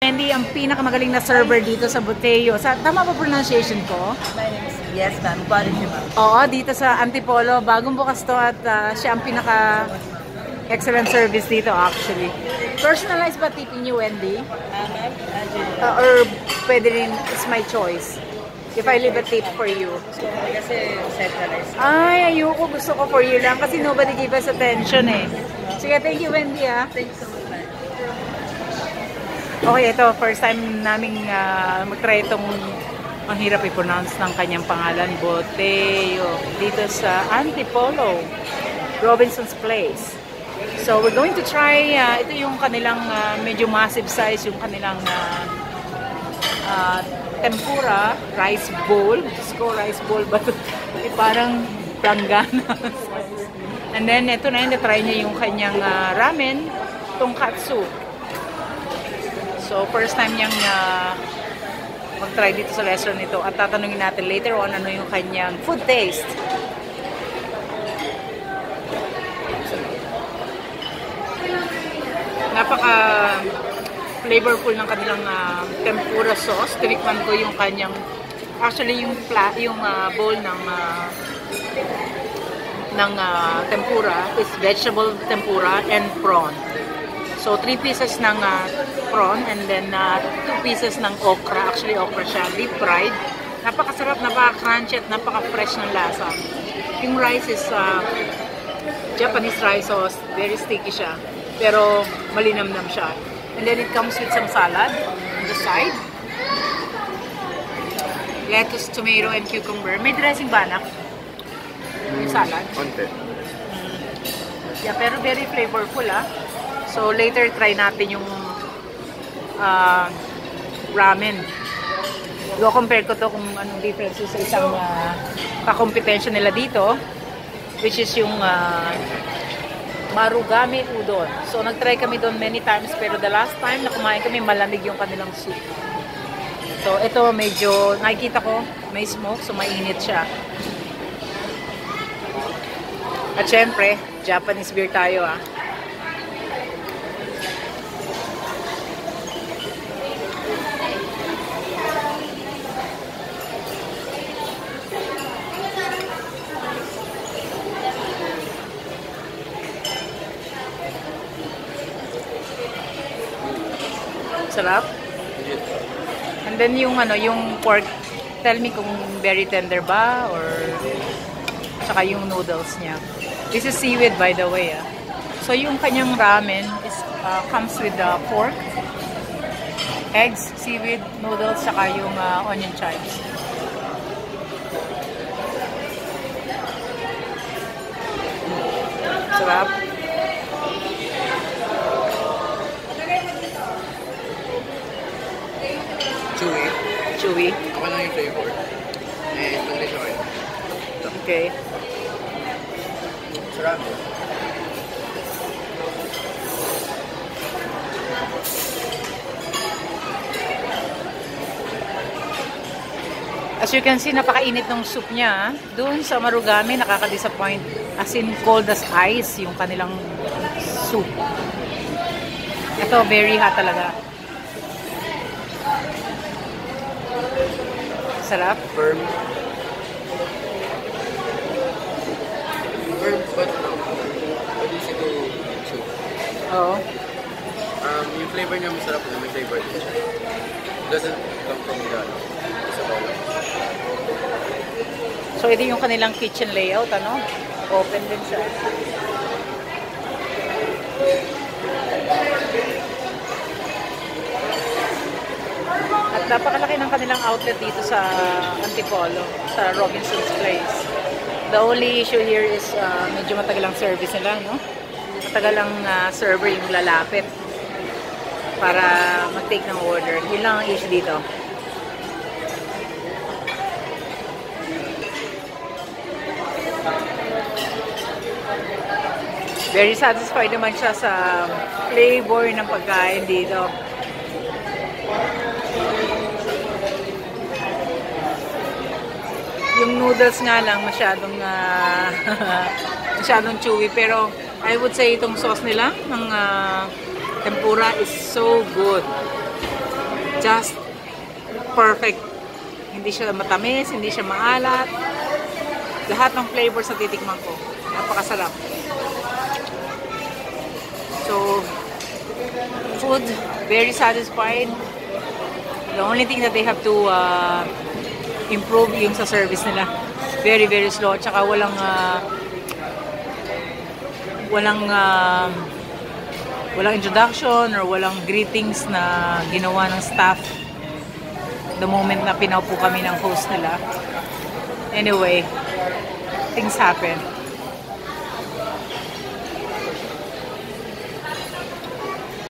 Wendy, ang pinakamagaling na server dito sa Boteo. Tama ba pronunciation ko? Yes, ma'am. Quality, ma'am. Oo, dito sa Antipolo. Bagong bukas to at siya ang pinaka-excellent service dito actually. Personalized ba tipping niyo, Wendy? Ma'am? Or pwede rin, it's my choice. If I leave a tip for you. Kasi centralized. Ay, ayoko. Gusto ko for you lang kasi nobody give us attention eh. Sige, thank you, Wendy ah. Thank you so much, ma'am. Okay, ito. First time naming mag-try itong ang hirap i-pronounce ng kanyang pangalan. Boteo. Dito sa Antipolo. Robinson's Place. So, we're going to try, ito yung kanilang medyo massive size, yung kanilang tempura, rice bowl. Diyos ko, rice bowl ba ito? Parang planggana. And then, ito na yun, try niya yung kanyang ramen, tonkatsu. So, first time niyang mag-try dito sa restaurant nito. At tatanungin natin later on ano yung kanyang food taste. Napaka-flavorful ng kanilang tempura sauce. Tinikman ko yung kanyang, actually yung bowl ng tempura is vegetable tempura and prawn. So, 3 pieces ng prawn and then 2 pieces ng okra. Actually, okra siya. Deep fried. Napakasarap, napaka-crunchy at napaka-fresh ng lasa. Yung rice is Japanese rice sauce. Very sticky siya. Pero malinamnam siya. And then it comes with some salad on the side. Lettuce, tomato, and cucumber. May dressing ba, anak? Yung salad? Konti. Yeah, pero very flavorful ah. So later try natin yung ramen. I-compare ko to kung anong difference sa isang kakompetensya nila dito, which is yung Marugame Udon. So nag-try kami doon many times, pero the last time na kumain kami, malamig yung kanilang soup. So ito medyo nakikita ko may smoke, so mainit siya. At syempre, Japanese beer tayo ah. Sarap. And then yung yung pork, tell me kung very tender ba or saka yung noodles niya. This is seaweed by the way ah. So yung kanyang ramen is comes with pork, eggs, seaweed, noodles, saka yung onion chives. Sarap. Chewy. Chewy. Ako lang yung flavor. And English oil. Okay. Sarap. As you can see, napakainit ng soup niya. Doon sa Marugame, nakaka-disappoint. As in, cold as ice yung kanilang soup. Ito, very hot talaga. Sarap. Firm. Firm, but easy to chew. Oo. Yung flavor niya masarap na may flavor din siya. Doesn't come from the sa bawang. So, ito yung kanilang kitchen layout, ano? Open din siya. At napakalaki ng kanilang outlet dito sa Antipolo, sa Robinson's Place. The only issue here is medyo matagal ang service nila, no? Matagal ang server yung lalapit para mag-take ng order. Yun lang ang issue dito. Very satisfied naman siya sa flavor ng pagkain dito. Yung noodles nga lang masyadong masyadong chewy, pero I would say itong sauce nila ng tempura is so good. Just perfect. Hindi siya matamis, hindi siya maalat. Lahat ng flavors na titikman ko. Napakasarap. So, food, very satisfied. The only thing that they have to improve yung sa service nila. Very, very slow. Tsaka walang introduction or walang greetings na ginawa ng staff the moment na pinaupo kami ng host nila. Anyway, things happen.